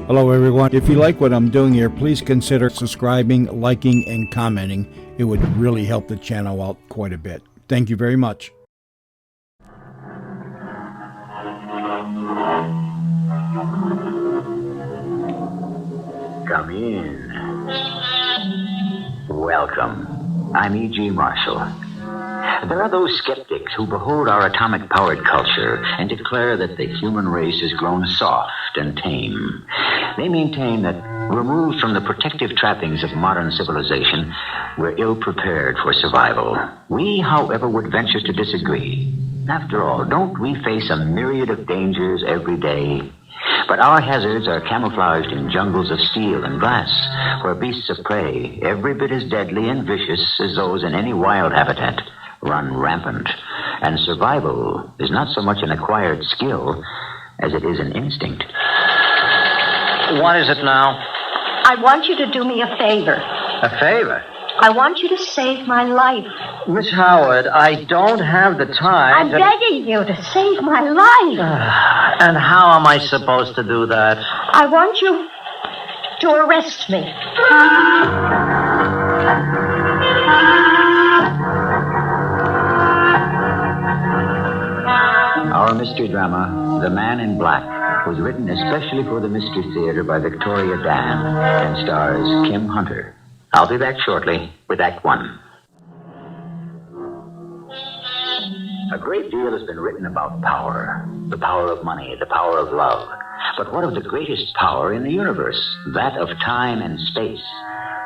Hello, everyone. If you like what I'm doing here, please consider subscribing, liking, and commenting. It would really help the channel out quite a bit. Thank you very much. Come in. Welcome. I'm E.G. Marshall. There are those skeptics who behold our atomic-powered culture and declare that the human race has grown soft and tame. They maintain that, removed from the protective trappings of modern civilization, we're ill-prepared for survival. We, however, would venture to disagree. After all, don't we face a myriad of dangers every day? But our hazards are camouflaged in jungles of steel and glass, where beasts of prey, every bit as deadly and vicious as those in any wild habitat, run rampant. And survival is not so much an acquired skill as it is an instinct. What is it now? I want you to do me a favor. A favor? I want you to save my life. Miss Howard, I don't have the time I'm begging you to save my life. And how am I supposed to do that? I want you to arrest me. Our mystery drama, The Man in Black, was written especially for the Mystery Theater by Victoria Dan and stars Kim Hunter. I'll be back shortly with Act One. A great deal has been written about power. The power of money, the power of love. But what of the greatest power in the universe? That of time and space.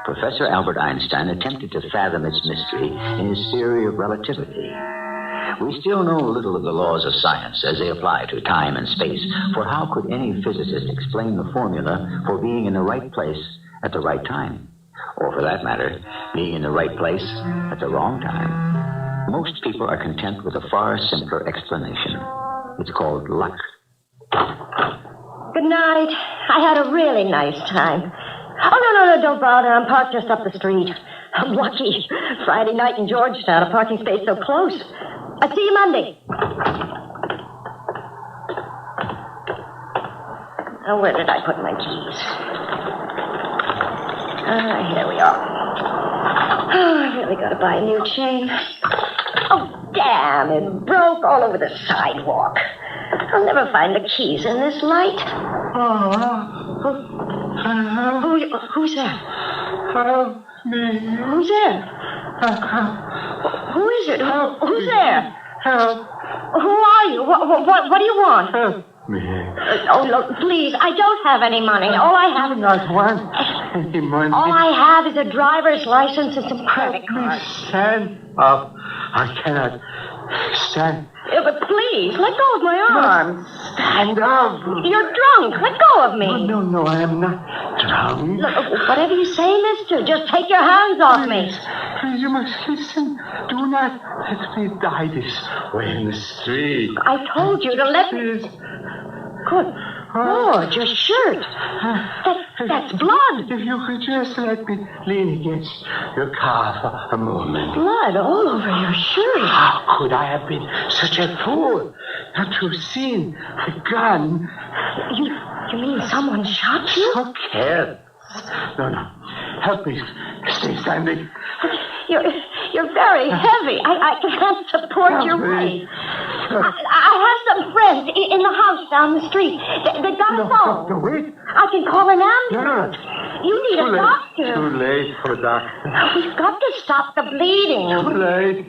Professor Albert Einstein attempted to fathom its mystery in his theory of relativity. We still know little of the laws of science as they apply to time and space, for how could any physicist explain the formula for being in the right place at the right time? Or, for that matter, being in the right place at the wrong time. Most people are content with a far simpler explanation. It's called luck. Good night. I had a really nice time. Oh, no, don't bother. I'm parked just up the street. I'm lucky. Friday night in Georgetown, a parking space so close. I'll see you Monday. Oh, where did I put my keys? Here we are. Oh, I really got to buy a new chain. Oh, damn, it broke all over the sidewalk. I'll never find the keys in this light. Who's there? Help me. Who's there? Who is it? Who's there? Help Who are you? What do you want? me. Oh, look, please, I don't have any money. All I have... Not want any money. All I have is a driver's license and some credit cards. Stand up. I cannot stand. Yeah, but please, let go of my arms. Stand up. You're drunk. Let go of me. No, I am not drunk. Look, whatever you say, mister, just take your hands off me. Please, you must listen. Do not let me die this way in the street. I told you to let me... Please. Good Lord, your shirt. That's blood. If you could just let me lean against your car for a moment. Blood all over your shirt. How could I have been such a fool not to have seen the gun? You mean someone shot you? So careless. No. Help me stay standing. You're very heavy. I can't support your weight. I have some friends in the house down the street. They got a phone. No, wait. I can call an ambulance. No. You need a doctor. Too late for a doctor. We've got to stop the bleeding. Too late.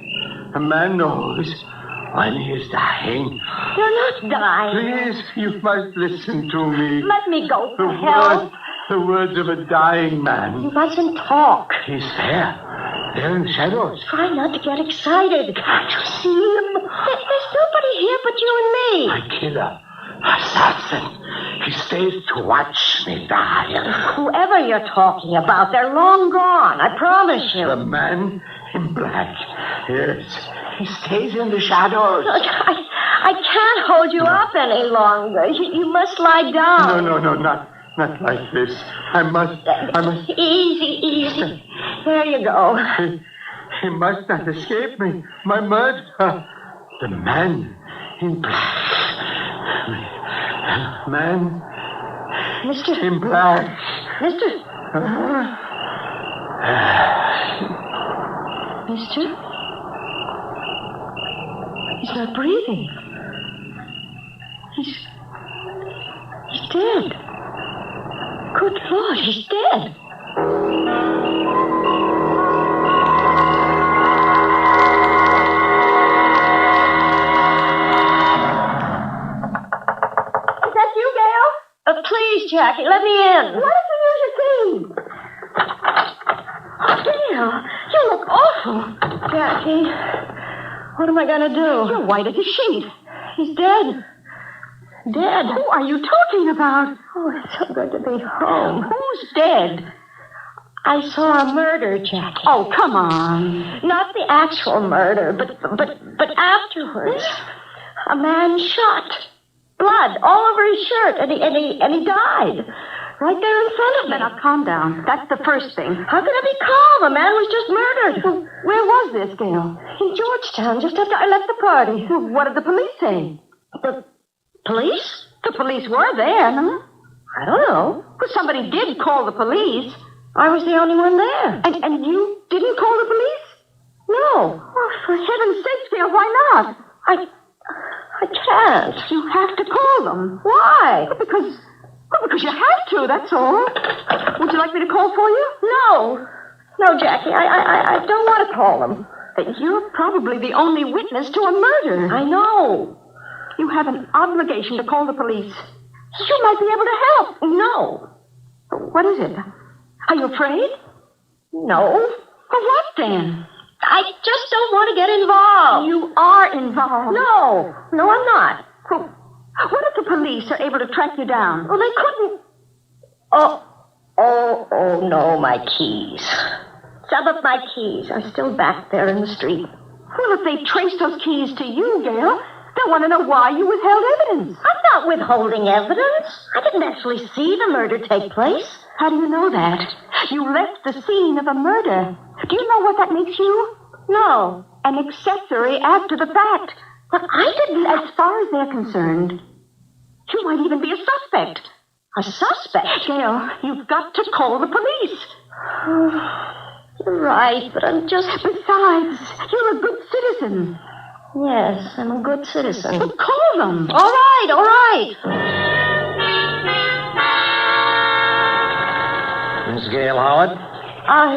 A man knows when he is dying. You're not dying. Please, you must listen to me. Let me go to hell. The words of a dying man. You mustn't talk. He's there. There in the shadows. Try not to get excited. Can't you see him? There's nobody here but you and me. My killer. Assassin. He stays to watch me die. Whoever you're talking about, they're long gone. I promise you. The man in black. Yes. He stays in the shadows. Look, I can't hold you up any longer. You must lie down. No, not like this. I must... Easy. There you go. He must not escape me. My murderer. The man in black. Man Mister. In black. Mister. Mister? He's not breathing. He's dead. Good Lord, he's dead. Is that you, Gail? Please, Jackie, let me in. What is the use of thing? Gail, you look awful. Jackie, what am I going to do? You're white as a sheet. He's dead. Dead. Who are you talking about? Oh, it's so good to be home. Who's dead? I saw a murder, Jackie. Oh, come on. Not the actual murder, but afterwards. A man shot. Blood all over his shirt, and he died. Right there in front of me. Now, calm down. That's the first thing. How can I be calm? A man was just murdered. Where was this, Gail? In Georgetown, just after I left the party. What did the police say? The police? The police were there, no? I don't know. Well, somebody did call the police. I was the only one there. And you didn't call the police? No. Oh, for heaven's sake, Gail, why not? I can't. You have to call them. Why? Because you have to, that's all. Would you like me to call for you? No. No, Jackie, I don't want to call them. You're probably the only witness to a murder. I know. You have an obligation to call the police. You might be able to help. No. What is it? Are you afraid? No. Well, what then? I just don't want to get involved. You are involved. No, I'm not. Well, what if the police are able to track you down? Well, they couldn't. Oh, no, my keys. Some of my keys are still back there in the street. Well, if they trace those keys to you, Gail, they'll want to know why you withheld evidence. I'm not withholding evidence. I didn't actually see the murder take place. How do you know that? You left the scene of a murder. Do you know what that makes you? No. An accessory after the fact. But I didn't. As far as they're concerned, you might even be a suspect. A suspect? Gail, you've got to call the police. You're right, but I'm just... Besides, you're a good citizen. Yes, I'm a good citizen. Well, call them. All right. Miss Gail Howard?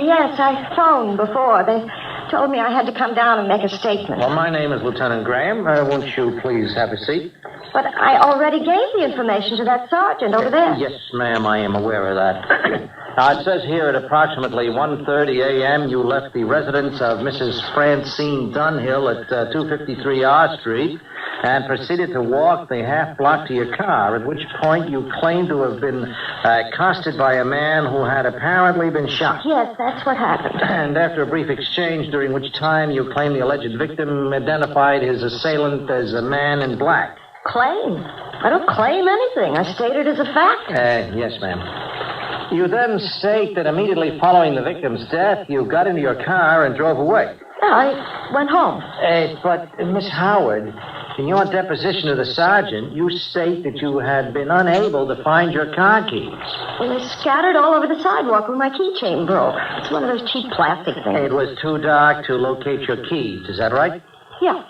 Yes, I phoned before. They told me I had to come down and make a statement. Well, my name is Lieutenant Graham. Won't you please have a seat? But I already gave the information to that sergeant over there. Yes, ma'am, I am aware of that. Now, it says here at approximately 1:30 a.m. you left the residence of Mrs. Francine Dunhill at 253 R Street and proceeded to walk the half block to your car, at which point you claimed to have been accosted by a man who had apparently been shot. Yes, that's what happened. And after a brief exchange, during which time you claim the alleged victim identified his assailant as a man in black. Claim? I don't claim anything. I state it as a fact. Yes, ma'am. You then state that immediately following the victim's death, you got into your car and drove away. Yeah, I went home. But, Miss Howard, in your deposition to the sergeant, you state that you had been unable to find your car keys. Well, they scattered all over the sidewalk when my keychain broke. It's one of those cheap plastic things. It was too dark to locate your keys. Is that right? Yeah.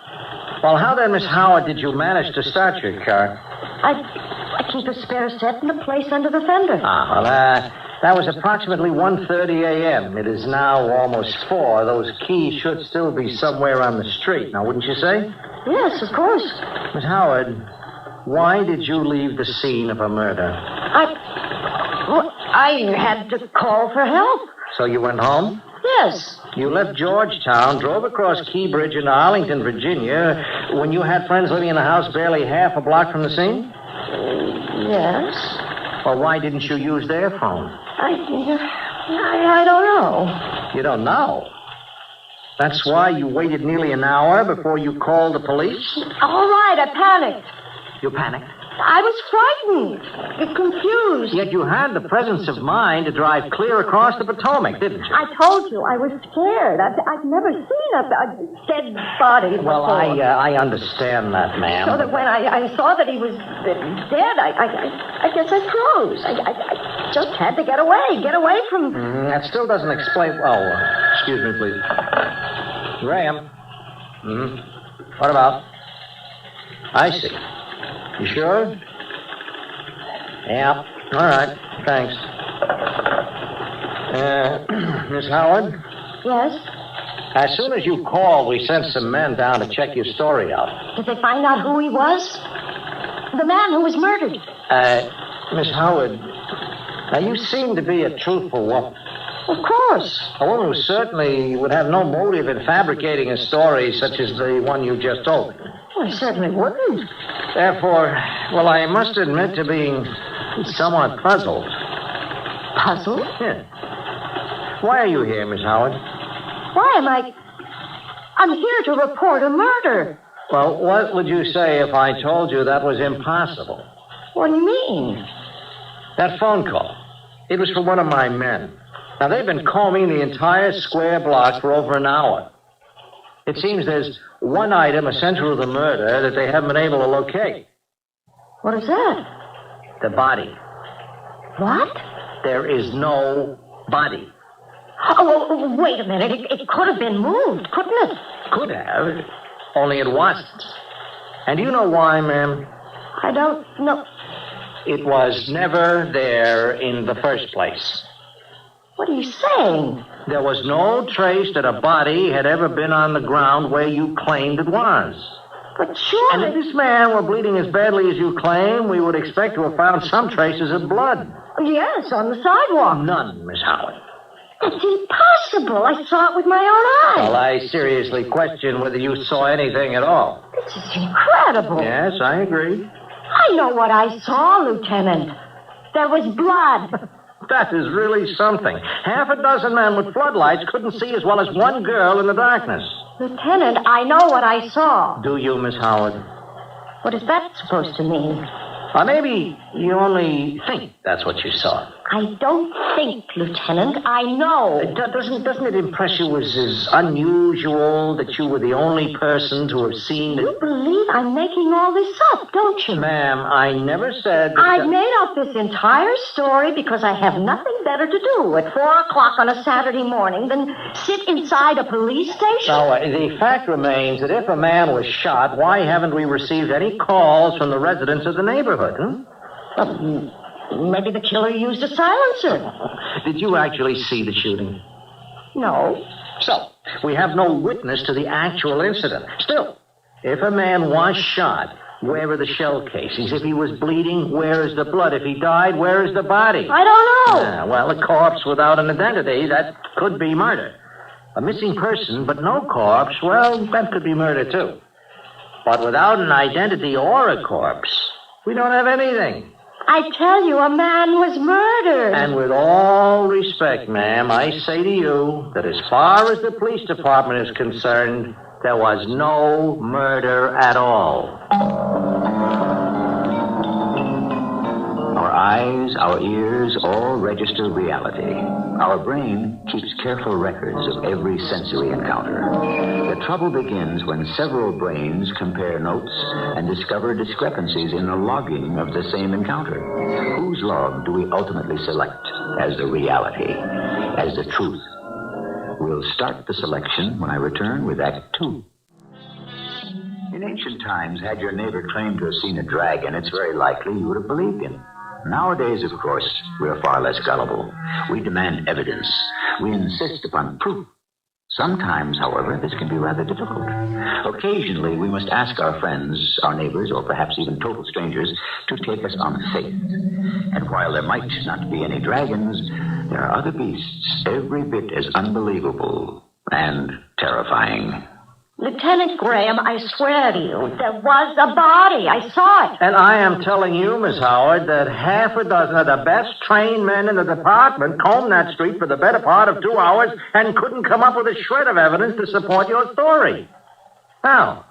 Well, how then, Miss Howard, did you manage to start your car? I keep a spare set in a place under the fender. That was approximately 1:30 a.m. It is now almost 4. Those keys should still be somewhere on the street. Now, wouldn't you say? Yes, of course. Miss Howard, why did you leave the scene of a murder? I had to call for help. So you went home? Yes. You left Georgetown, drove across Key Bridge into Arlington, Virginia, when you had friends living in a house barely half a block from the scene? Yes. Well, why didn't you use their phone? I don't know. You don't know? That's why you waited nearly an hour before you called the police? All right, I panicked. You panicked? I was frightened, confused. Yet you had the presence of mind to drive clear across the Potomac, didn't you? I told you I was scared. I've never seen a dead body before. Well, I understand that, ma'am. So that when I saw that he was dead, I guess I froze. I just had to get away from... That still doesn't explain... Oh, excuse me, please. Graham. What about? I see. You sure? Yeah. All right. Thanks. Miss Howard? Yes? As soon as you called, we sent some men down to check your story out. Did they find out who he was? The man who was murdered. Miss Howard, now you seem to be a truthful woman. Of course. A woman who certainly would have no motive in fabricating a story such as the one you just told. Well, I certainly wouldn't. Therefore, well, I must admit to being somewhat puzzled. Puzzled? Yeah. Why are you here, Miss Howard? Why am I... I'm here to report a murder. Well, what would you say if I told you that was impossible? What do you mean? That phone call. It was from one of my men. Now, they've been combing the entire square block for over an hour. It seems there's one item essential to the murder that they haven't been able to locate. What is that? The body. What? There is no body. Oh, wait a minute. It could have been moved, couldn't it? Could have, only it wasn't. And do you know why, ma'am? I don't know. It was never there in the first place. What are you saying? There was no trace that a body had ever been on the ground where you claimed it was. But surely... And if this man were bleeding as badly as you claim, we would expect to have found some traces of blood. Yes, on the sidewalk. None, Miss Howard. That's impossible. I saw it with my own eyes. Well, I seriously question whether you saw anything at all. This is incredible. Yes, I agree. I know what I saw, Lieutenant. There was blood. That is really something. Half a dozen men with floodlights couldn't see as well as one girl in the darkness. Lieutenant, I know what I saw. Do you, Miss Howard? What is that supposed to mean? Or maybe you only think that's what you saw. I don't think, Lieutenant. I know. Doesn't it impress you as unusual that you were the only person to have seen it? You believe I'm making all this up, don't you? Ma'am, I never said that... I've made up this entire story because I have nothing better to do at 4 o'clock on a Saturday morning than sit inside a police station. Now, the fact remains that if a man was shot, why haven't we received any calls from the residents of the neighborhood, Maybe the killer used a silencer. Did you actually see the shooting? No. So, we have no witness to the actual incident. Still, if a man was shot, where are the shell casings? If he was bleeding, where is the blood? If he died, where is the body? I don't know. Well, a corpse without an identity, that could be murder. A missing person, but no corpse, well, that could be murder, too. But without an identity or a corpse, we don't have anything. I tell you, a man was murdered. And with all respect, ma'am, I say to you that as far as the police department is concerned, there was no murder at all. Our eyes, our ears, all register reality. Our brain keeps careful records of every sensory encounter. The trouble begins when several brains compare notes and discover discrepancies in the logging of the same encounter. Whose log do we ultimately select as the reality, as the truth? We'll start the selection when I return with Act 2. In ancient times, had your neighbor claimed to have seen a dragon, it's very likely you would have believed him. Nowadays, of course, we're far less gullible. We demand evidence. We insist upon proof. Sometimes, however, this can be rather difficult. Occasionally, we must ask our friends, our neighbors, or perhaps even total strangers, to take us on faith. And while there might not be any dragons, there are other beasts every bit as unbelievable and terrifying. Lieutenant Graham, I swear to you, there was a body. I saw it. And I am telling you, Miss Howard, that half a dozen of the best trained men in the department combed that street for the better part of 2 hours and couldn't come up with a shred of evidence to support your story. Now,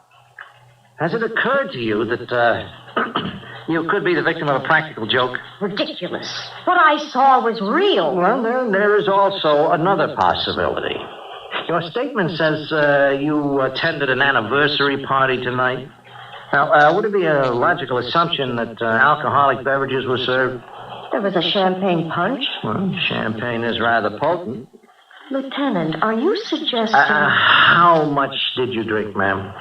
has it occurred to you that You could be the victim of a practical joke. Ridiculous. What I saw was real. Well, there is also another possibility. Your statement says you attended an anniversary party tonight. Now, would it be a logical assumption that alcoholic beverages were served? There was a champagne punch. Well, champagne is rather potent. Lieutenant, are you suggesting... How much did you drink, ma'am?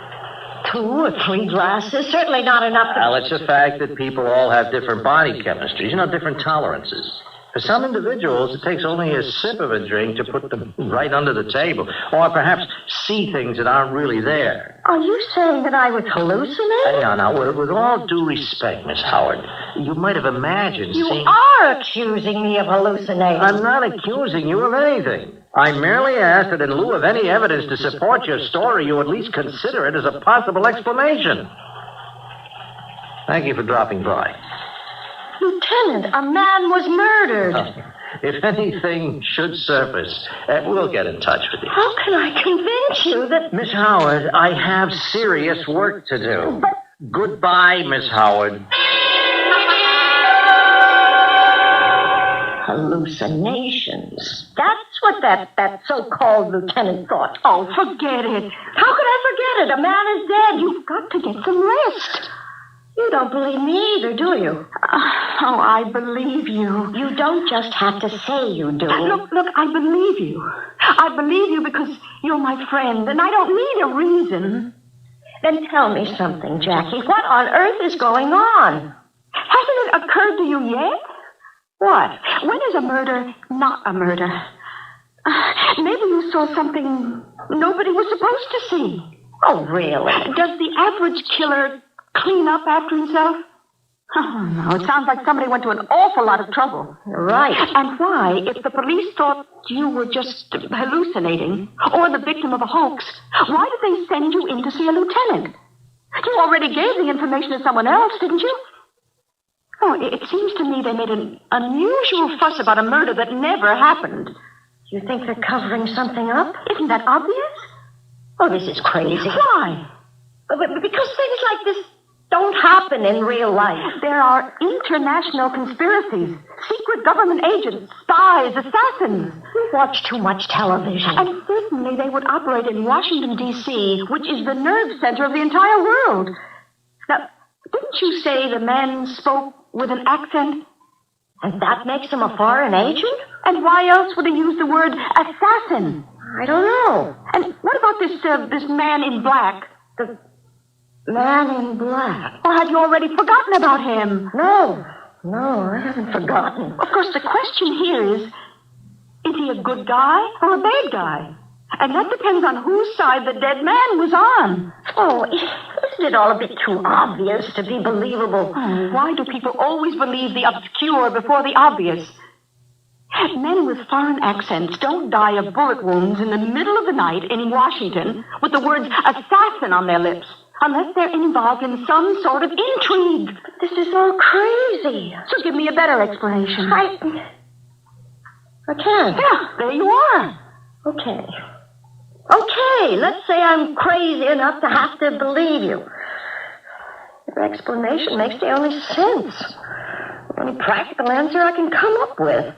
2 or 3 glasses. Certainly not enough to... Well, it's a fact that people all have different body chemistries, different tolerances. For some individuals, it takes only a sip of a drink to put them right under the table, or perhaps see things that aren't really there. Are you saying that I was hallucinating? Now, with all due respect, Miss Howard, you might have imagined You seeing... are accusing me of hallucinating. I'm not accusing you of anything. I merely asked that in lieu of any evidence to support your story, you at least consider it as a possible explanation. Thank you for dropping by. Lieutenant, a man was murdered. If anything should surface, we'll get in touch with you. How can I convince you that... Miss Howard, I have serious work to do. Goodbye, Miss Howard. Hallucinations. That's what that so-called lieutenant thought. Oh, forget it. How could I forget it? A man is dead. You've got to get some rest. You don't believe me either, do you? Oh, I believe you. You don't just have to say you do. Look, I believe you. I believe you because you're my friend, and I don't need a reason. Then tell me something, Jackie. What on earth is going on? Hasn't it occurred to you yet? What? When is a murder not a murder? Maybe you saw something nobody was supposed to see. Oh, really? Does the average killer clean up after himself? Oh, no, it sounds like somebody went to an awful lot of trouble. Right. And why, if the police thought you were just hallucinating or the victim of a hoax, why did they send you in to see a lieutenant? You already gave the information to someone else, didn't you? Oh, it seems to me they made an unusual fuss about a murder that never happened. You think they're covering something up? Isn't that obvious? Oh, this is crazy. Why? Because things like this don't happen in real life. There are international conspiracies, secret government agents, spies, assassins. You watch too much television. And certainly they would operate in Washington, D.C., which is the nerve center of the entire world. Now, didn't you say the man spoke with an accent? And that makes him a foreign agent? And why else would he use the word assassin? I don't know. And what about this man in black? The man in black? Or had you already forgotten about him? No, I haven't forgotten. Of course, the question here is he a good guy or a bad guy? And that depends on whose side the dead man was on. Oh, isn't it all a bit too obvious to be believable? Oh, why do people always believe the obscure before the obvious? Men with foreign accents don't die of bullet wounds in the middle of the night in Washington with the words assassin on their lips, unless they're involved in some sort of intrigue. But this is all crazy. So give me a better explanation. I can't. Yeah, there you are. Okay, let's say I'm crazy enough to have to believe you. Your explanation makes the only sense. The only practical answer I can come up with.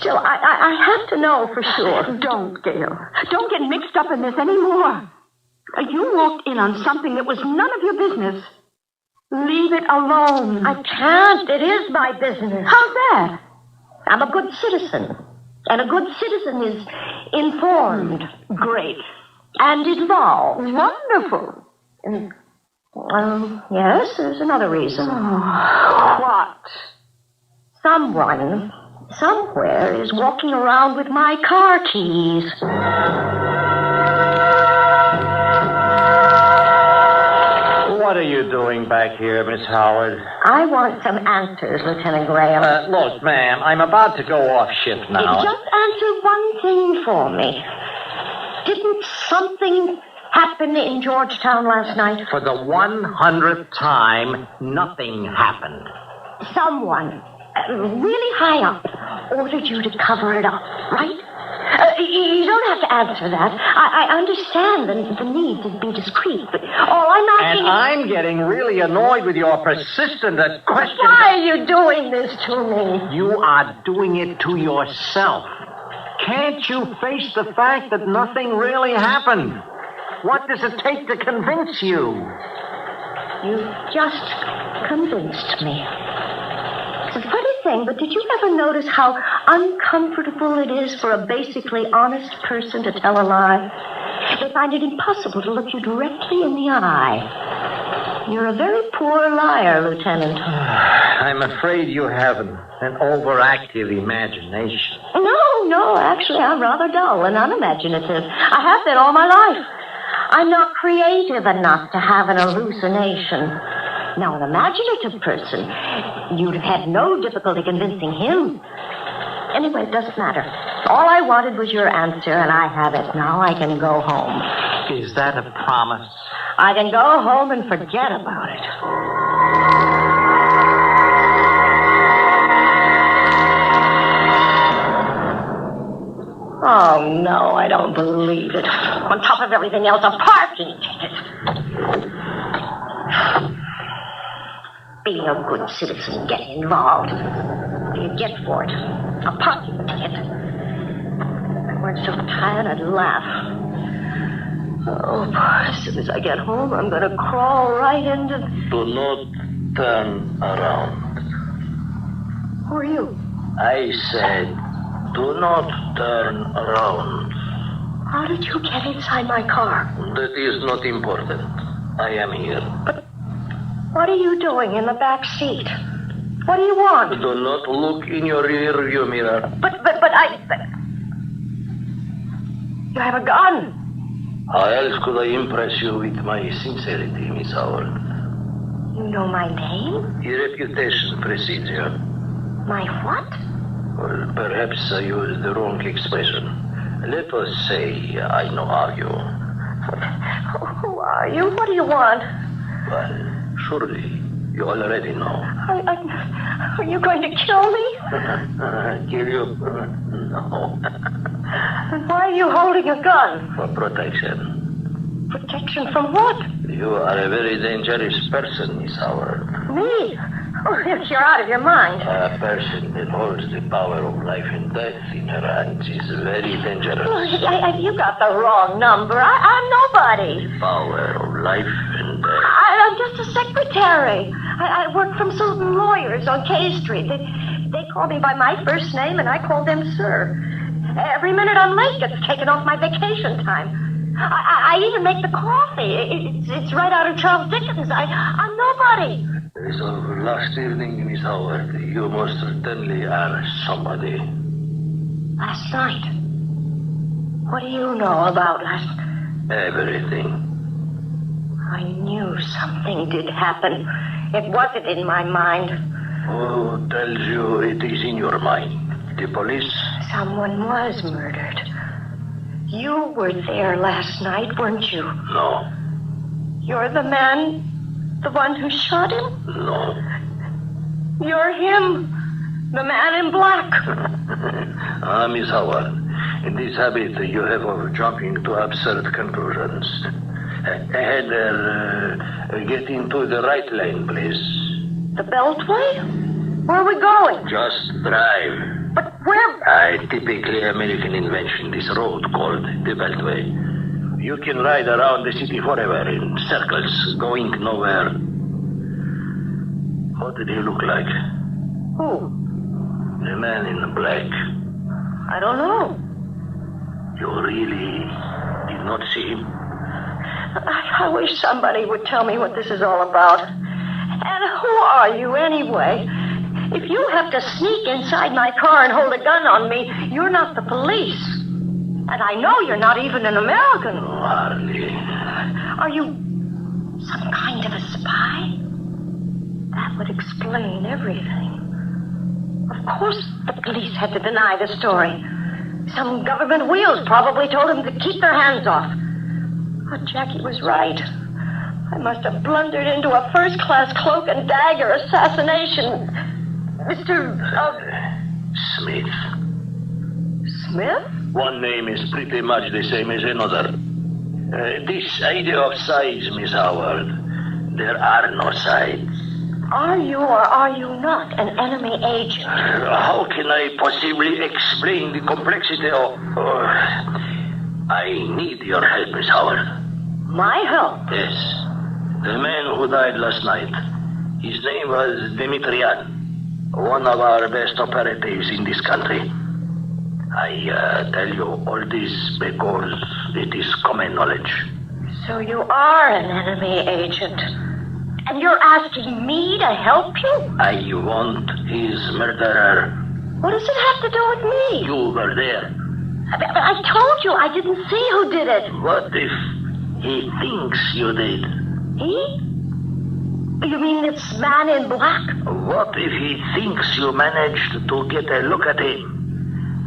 Still, I have to know for sure. Don't, Gail. Don't get mixed up in this anymore. You walked in on something that was none of your business. Leave it alone. I can't. It is my business. How's that? I'm a good citizen. And a good citizen is informed. Great. And involved. Wonderful. And, yes, there's another reason. Oh, what? Someone, somewhere, is walking around with my car keys. What are you doing back here, Miss Howard? I want some answers, Lieutenant Graham. Look, ma'am, I'm about to go off shift now. Just answer one thing for me. Didn't something happen in Georgetown last night? For the 100th time, nothing happened. Someone, really high up, ordered you to cover it up, right? You don't have to answer that. I understand the need to be discreet, but all I'm asking And I'm getting really annoyed with your persistent questions. Why are you doing this to me? You are doing it to yourself. Can't you face the fact that nothing really happened? What does it take to convince you? You just convinced me. It's a funny thing, but did you ever notice how uncomfortable it is for a basically honest person to tell a lie? They find it impossible to look you directly in the eye. You're a very poor liar, Lieutenant. I'm afraid you have an overactive imagination. No, actually, I'm rather dull and unimaginative. I have been all my life. I'm not creative enough to have an hallucination. Now, an imaginative person, you'd have had no difficulty convincing him. Anyway, it doesn't matter. All I wanted was your answer, and I have it. Now I can go home. Is that a promise? I can go home and forget about it. Oh, no, I don't believe it. On top of everything else, a parking ticket. Being a good citizen, get involved. What do you get for it? A parking ticket. If I weren't so tired, I'd laugh. Oh, as soon as I get home, I'm going to crawl right into... Do not turn around. Who are you? I said, do not turn around. How did you get inside my car? That is not important. I am here. But what are you doing in the back seat? What do you want? Do not look in your rear view mirror. But you have a gun. How else could I impress you with my sincerity, Miss Howard? You know my name? Your reputation precedes you. My what? Well, perhaps I used the wrong expression. Let us say I know of you. Who are you? What do you want? Well, surely you already know. Are you going to kill me? Kill you? No. And why are you holding a gun? For protection. Protection from what? You are a very dangerous person, Miss Howard. Me? Oh, you're out of your mind. A person that holds the power of life and death in her hands is very dangerous. Oh, you got the wrong number. I'm nobody. The power of life and death. I'm just a secretary. I work from certain lawyers on K Street. They call me by my first name, and I call them sir. Every minute I'm late gets taken off my vacation time. I even make the coffee. It's right out of Charles Dickens. I'm nobody. As of last evening, Miss Howard, you most certainly are somebody. Last night? What do you know about last... Everything. I knew something did happen. It wasn't in my mind. Who tells you it is in your mind? The police? Someone was murdered. You were there last night, weren't you? No. You're the man... The one who shot him? No. You're him. The man in black. Miss Howard, in this habit you have of jumping to absurd conclusions. Heather, get into the right lane, please. The Beltway? Where are we going? Just drive. But where? A typically American invention, this road called the Beltway. You can ride around the city forever in circles, going nowhere. What did he look like? Who? The man in black. I don't know. You really did not see him? I wish somebody would tell me what this is all about. And who are you anyway? If you have to sneak inside my car and hold a gun on me, you're not the police. And I know you're not even an American. Oh, hardly. Are you some kind of a spy? That would explain everything. Of course the police had to deny the story. Some government wheels probably told them to keep their hands off. But Jackie was right. I must have blundered into a first-class cloak and dagger assassination. Mr. Smith. Smith? One name is pretty much the same as another. This idea of sides, Miss Howard, there are no sides. Are you or are you not an enemy agent? How can I possibly explain the complexity of... I need your help, Miss Howard. My help? Yes. The man who died last night, his name was Dimitrian, one of our best operatives in this country. I tell you all this because it is common knowledge. So you are an enemy agent. And you're asking me to help you? I want his murderer. What does it have to do with me? You were there. But I told you I didn't see who did it. What if he thinks you did? He? You mean this man in black? What if he thinks you managed to get a look at him?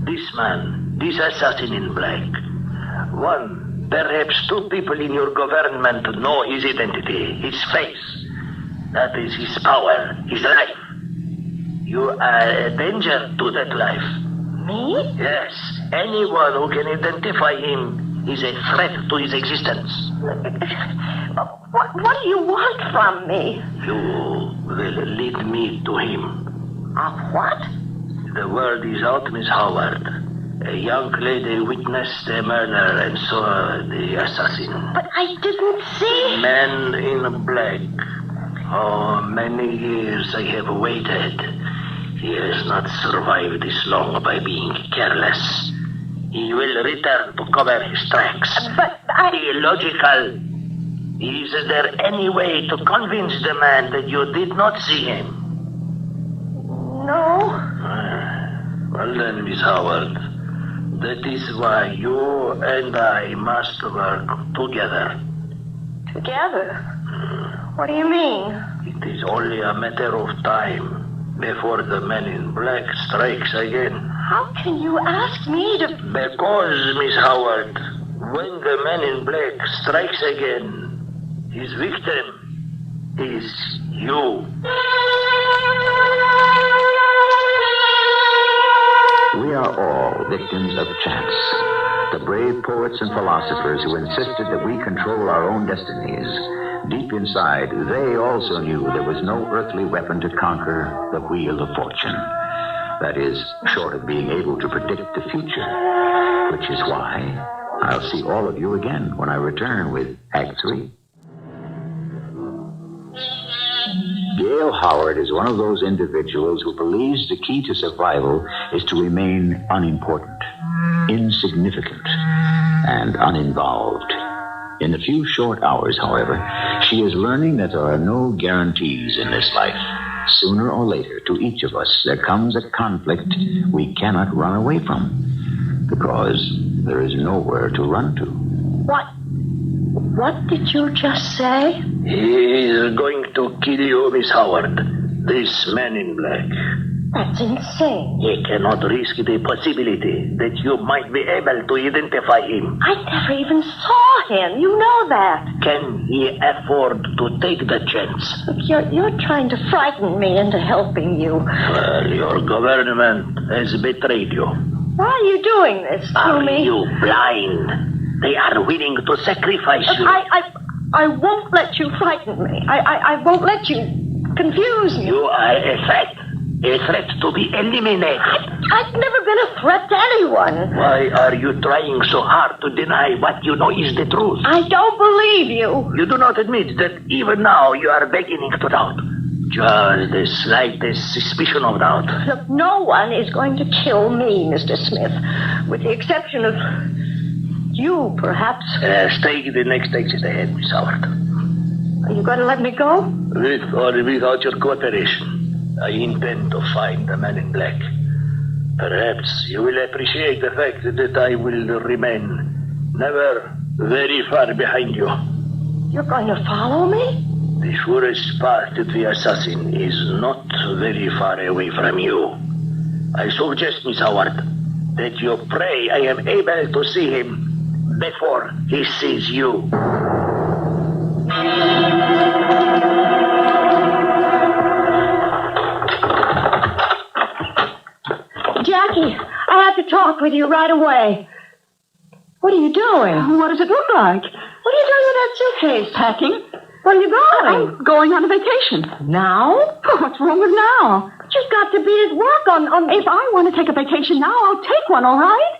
This man, this assassin in black. One, perhaps two people in your government know his identity, his face. That is his power, his life. You are a danger to that life. Me? Yes. Anyone who can identify him is a threat to his existence. What do you want from me? You will lead me to him. What? The word is out, Miss Howard. A young lady witnessed a murder and saw the assassin. But I didn't see. Man in black. Oh, many years I have waited. He has not survived this long by being careless. He will return to cover his tracks. But Illogical. Is there any way to convince the man that you did not see him? No. Well then, Miss Howard, that is why you and I must work together. Together? What do you mean? It is only a matter of time before the man in black strikes again. How can you ask me to... Because, Miss Howard, when the man in black strikes again, his victim is you. We are all victims of chance. The brave poets and philosophers who insisted that we control our own destinies. Deep inside, they also knew there was no earthly weapon to conquer the wheel of fortune. That is, short of being able to predict the future. Which is why I'll see all of you again when I return with Act 3. Gail Howard is one of those individuals who believes the key to survival is to remain unimportant, insignificant, and uninvolved. In a few short hours, however, she is learning that there are no guarantees in this life. Sooner or later, to each of us, there comes a conflict we cannot run away from, because there is nowhere to run to. What did you just say? He is going to kill you, Miss Howard. This man in black. That's insane. He cannot risk the possibility that you might be able to identify him. I never even saw him. You know that. Can he afford to take the chance? Look, you're trying to frighten me into helping you. Well, your government has betrayed you. Why are you doing this to Are me? you blind? They are willing to sacrifice you. I won't let you frighten me. I won't let you confuse me. You are a threat to be eliminated. I've never been a threat to anyone. Why are you trying so hard to deny what you know is the truth? I don't believe you. You do not admit that even now you are beginning to doubt. Just the slightest suspicion of doubt. Look, no one is going to kill me, Mr. Smith, with the exception of you, perhaps. Take the next exit ahead, Miss Howard. Are you going to let me go? With or without your cooperation, I intend to find the man in black. Perhaps you will appreciate the fact that I will remain never very far behind you. You're going to follow me? The surest path to the assassin is not very far away from you. I suggest, Miss Howard, that you pray I am able to see him before he sees you. Jackie? Jackie, I have to talk with you right away. What are you doing? What does it look like? What are you doing with that suitcase? Packing. Where are you going? I'm going on a vacation. Now? Oh, what's wrong with now? But you've got to be at work on... If I want to take a vacation now, I'll take one, all right?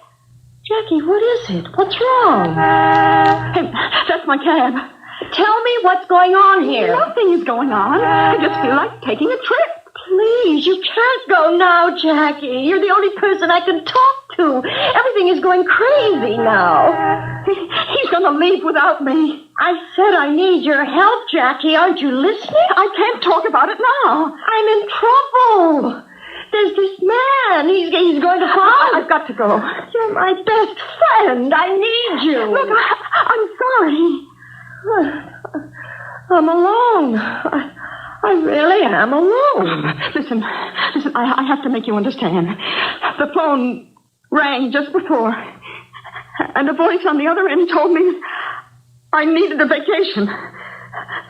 Jackie, what is it? What's wrong? Hey, that's my cab. Tell me what's going on here. Nothing is going on. I just feel like taking a trip. Please, you can't go now, Jackie. You're the only person I can talk to. Everything is going crazy now. He's going to leave without me. I said I need your help, Jackie. Aren't you listening? I can't talk about it now. I'm in trouble. There's this man. He's going to fall. I've got to go. You're my best friend. I need you. Look, I'm sorry. I'm alone. I really am alone. Listen, I have to make you understand. The phone rang just before, and a voice on the other end told me I needed a vacation.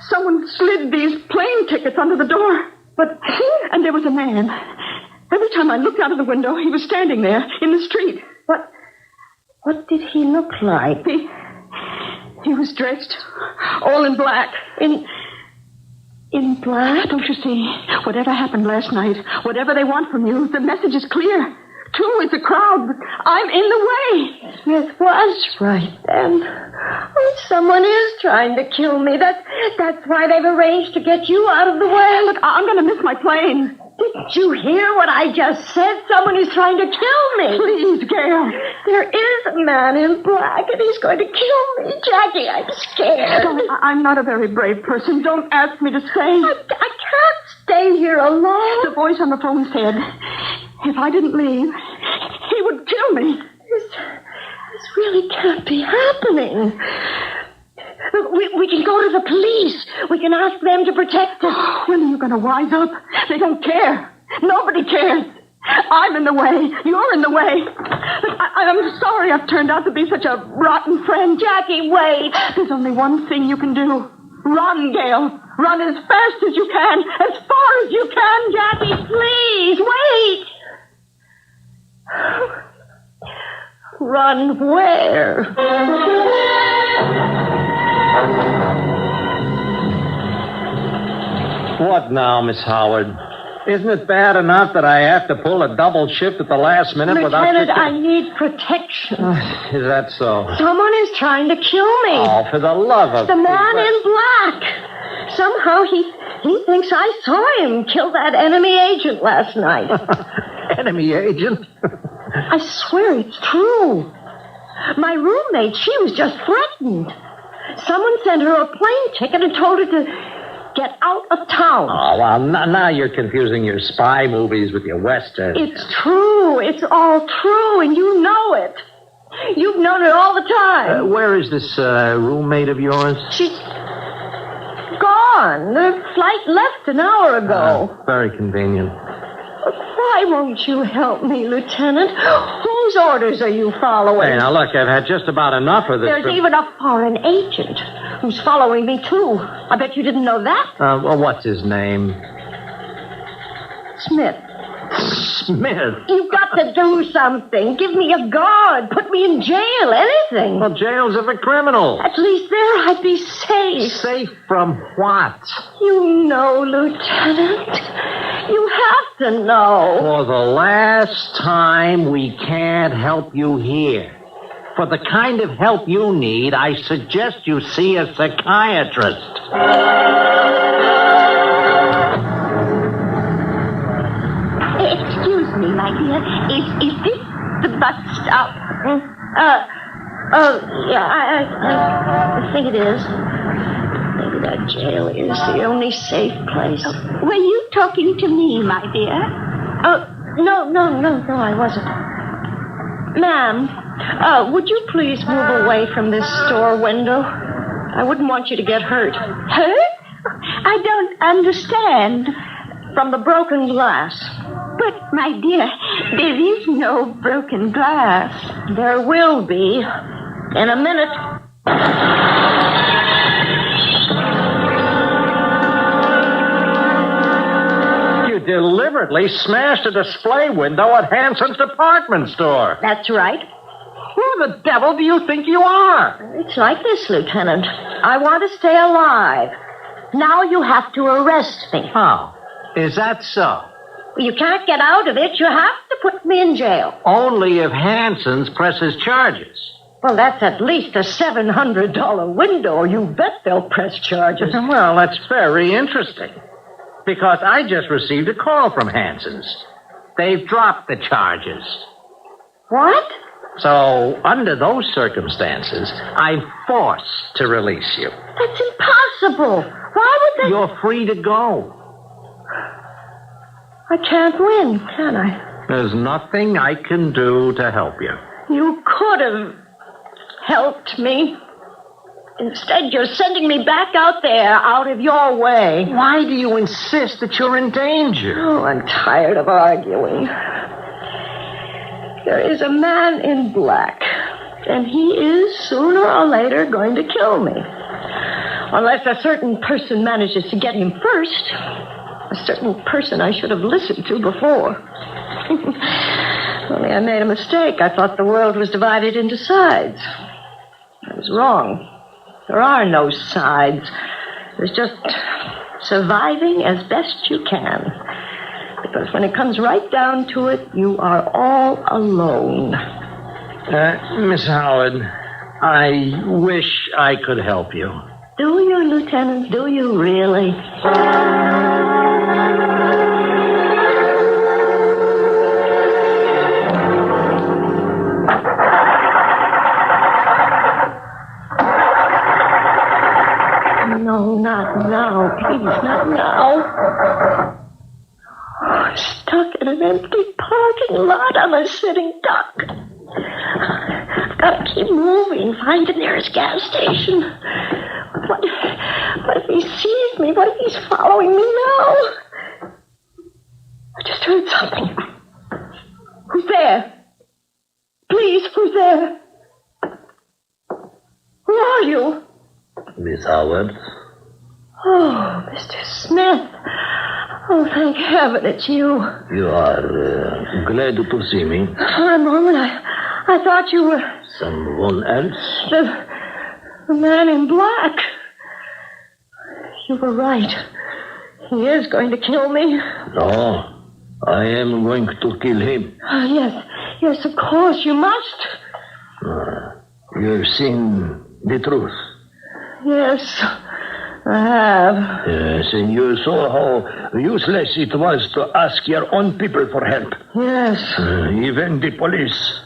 Someone slid these plane tickets under the door, and there was a man. Every time I looked out of the window, he was standing there in the street. What did he look like? He was dressed all in black. In black? Don't you see? Whatever happened last night, whatever they want from you, the message is clear. Two is a crowd, but I'm in the way. Smith was right then. Oh, someone is trying to kill me. That's why they've arranged to get you out of the way. Look, I'm going to miss my plane. Didn't you hear what I just said? Someone is trying to kill me. Please, Gail. There is a man in black, and he's going to kill me. Jackie, I'm scared. I'm not a very brave person. Don't ask me to stay. I can't stay here alone. The voice on the phone said if I didn't leave, he would kill me. This really can't be happening. We can go to the police. We can ask them to protect us. When are you going to wise up? They don't care. Nobody cares. I'm in the way. You're in the way. I'm sorry I've turned out to be such a rotten friend. Jackie, wait. There's only one thing you can do. Run, Gail. Run as fast as you can. As far as you can. Jackie, please, wait. Run where? What now, Miss Howard? Isn't it bad enough that I have to pull a double shift at the last minute Lieutenant, I need protection. Is that so? Someone is trying to kill me. Oh, for the love of... The man in black. Somehow he thinks I saw him kill that enemy agent last night. Enemy agent? I swear it's true. My roommate, she was just threatened. Someone sent her a plane ticket and told her to get out of town. Oh, well, now you're confusing your spy movies with your westerns. It's true. It's all true, and you know it. You've known it all the time. Where is this roommate of yours? She's gone. The flight left an hour ago. Very convenient. Why won't you help me, Lieutenant? Whose orders are you following? Hey, now look, I've had just about enough of this. There's even a foreign agent who's following me, too. I bet you didn't know that. Well, what's his name? Smith. Smith? You've got to do something. Give me a guard. Put me in jail. Anything. Well, jail's of a criminal. At least there I'd be safe. Safe from what? You know, Lieutenant. You have to know. For the last time, we can't help you here. For the kind of help you need, I suggest you see a psychiatrist. Excuse me, my dear. Is this the bus stop? Yeah, I think it is. Maybe that jail is the only safe place. Were you talking to me, my dear? No, I wasn't. Ma'am, would you please move away from this store window? I wouldn't want you to get hurt. Hurt? I don't understand. From the broken glass. But, my dear, there is no broken glass. There will be. In a minute. You delivered deliberately smashed a display window at Hanson's department store. That's right. Who the devil do you think you are? It's like this, Lieutenant. I want to stay alive. Now you have to arrest me. Oh, is that so? You can't get out of it. You have to put me in jail. Only if Hanson's presses charges. Well, that's at least a $700 window. You bet they'll press charges. Well, that's very interesting. Because I just received a call from Hanson's. They've dropped the charges. What? So, under those circumstances, I'm forced to release you. That's impossible. Why would they... You're free to go. I can't win, can I? There's nothing I can do to help you. You could have helped me. Instead, you're sending me back out there, out of your way. Why do you insist that you're in danger? Oh, I'm tired of arguing. There is a man in black, and he is sooner or later going to kill me. Unless a certain person manages to get him first. A certain person I should have listened to before. Only I made a mistake. I thought the world was divided into sides. I was wrong. There are no sides. There's just surviving as best you can. Because when it comes right down to it, you are all alone. Miss Howard, I wish I could help you. Do you, Lieutenant? Do you really? No, not now. Please, not now. I'm stuck in an empty parking lot. I'm a sitting duck. I've got to keep moving. Find the nearest gas station. What if he sees me? What if he's following me now? I just heard something. Who's there? Please, who's there? Who are you? Miss Howard? Oh, Mr. Smith. Oh, thank heaven it's you. You are glad to see me. For a moment, I thought you were... Someone else? The man in black. You were right. He is going to kill me. No, I am going to kill him. Yes, of course, you must. You've seen the truth. Yes, I have. Yes, and you saw how useless it was to ask your own people for help. Yes. Even the police.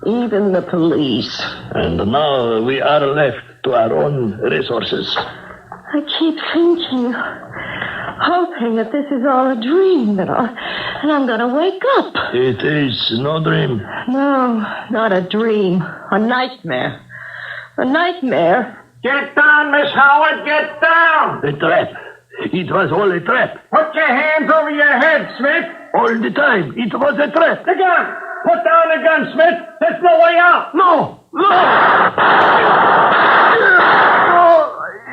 Even the police. And now we are left to our own resources. I keep thinking, hoping that this is all a dream, and I'm going to wake up. It is no dream. No, not a dream. A nightmare. A nightmare. Get down, Miss Howard, get down! A trap. It was all a trap. Put your hands over your head, Smith. All the time. It was a trap. The gun! Put down the gun, Smith. There's no way out. No!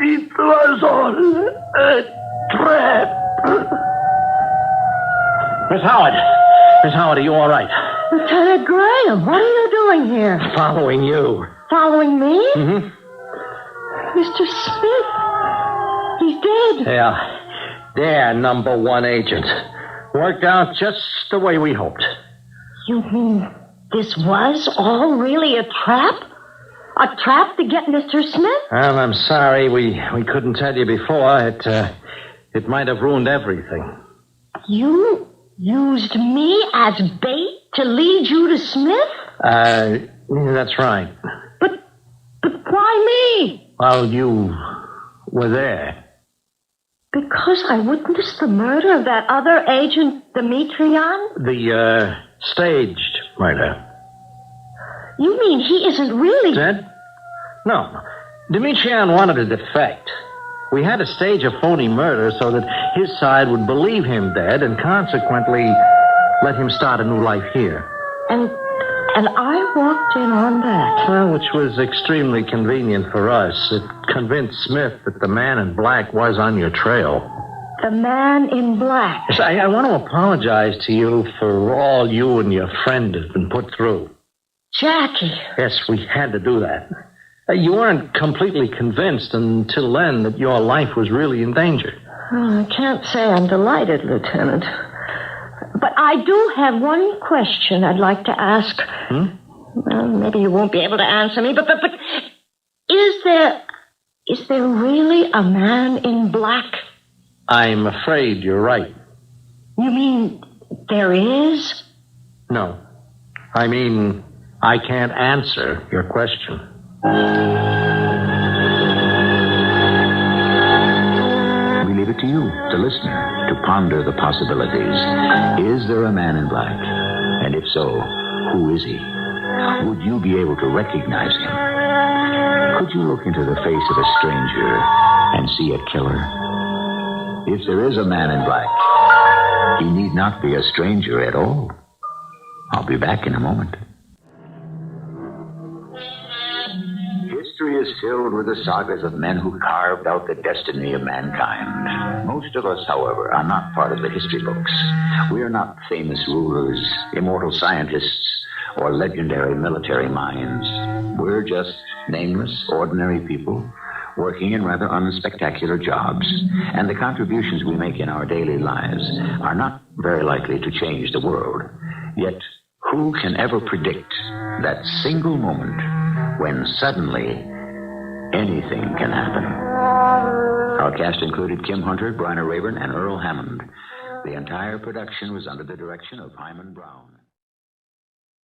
It was all a trap. Miss Howard, are you all right? Lieutenant Graham, what are you doing here? Following you. Following me? Mm-hmm. Mr. Smith, he's dead. Yeah, they're number one agent. Worked out just the way we hoped. You mean this was all really a trap? A trap to get Mr. Smith? Well, I'm sorry we couldn't tell you before. It might have ruined everything. You used me as bait to lead you to Smith? That's right. But why me? Well, you were there. Because I witnessed the murder of that other agent, Demetrion? The, staged murder. You mean he isn't really... Dead? No. Demetrion wanted to defect. We had to stage a phony murder so that his side would believe him dead and consequently let him start a new life here. And I walked in on that. Well, which was extremely convenient for us. It convinced Smith that the man in black was on your trail. The man in black. Yes, I want to apologize to you for all you and your friend have been put through. Jackie. Yes, we had to do that. You weren't completely convinced until then that your life was really in danger. Oh, I can't say I'm delighted, Lieutenant. But I do have one question I'd like to ask. Well, maybe you won't be able to answer me, but is there really a man in black? I'm afraid you're right. You mean there is? No. I mean, I can't answer your question. We leave it to you, the listener, to ponder the possibilities. Is there a man in black? And if so, who is he? Would you be able to recognize him? Could you look into the face of a stranger and see a killer? If there is a man in black, he need not be a stranger at all. I'll be back in a moment. History is filled with the sagas of men who carved out the destiny of mankind. Most of us, however, are not part of the history books. We are not famous rulers, immortal scientists, or legendary military minds. We're just nameless, ordinary people working in rather unspectacular jobs. And the contributions we make in our daily lives are not very likely to change the world. Yet, who can ever predict that single moment when suddenly anything can happen? Our cast included Kim Hunter, Bryna Raeburn, and Earl Hammond. The entire production was under the direction of Hyman Brown.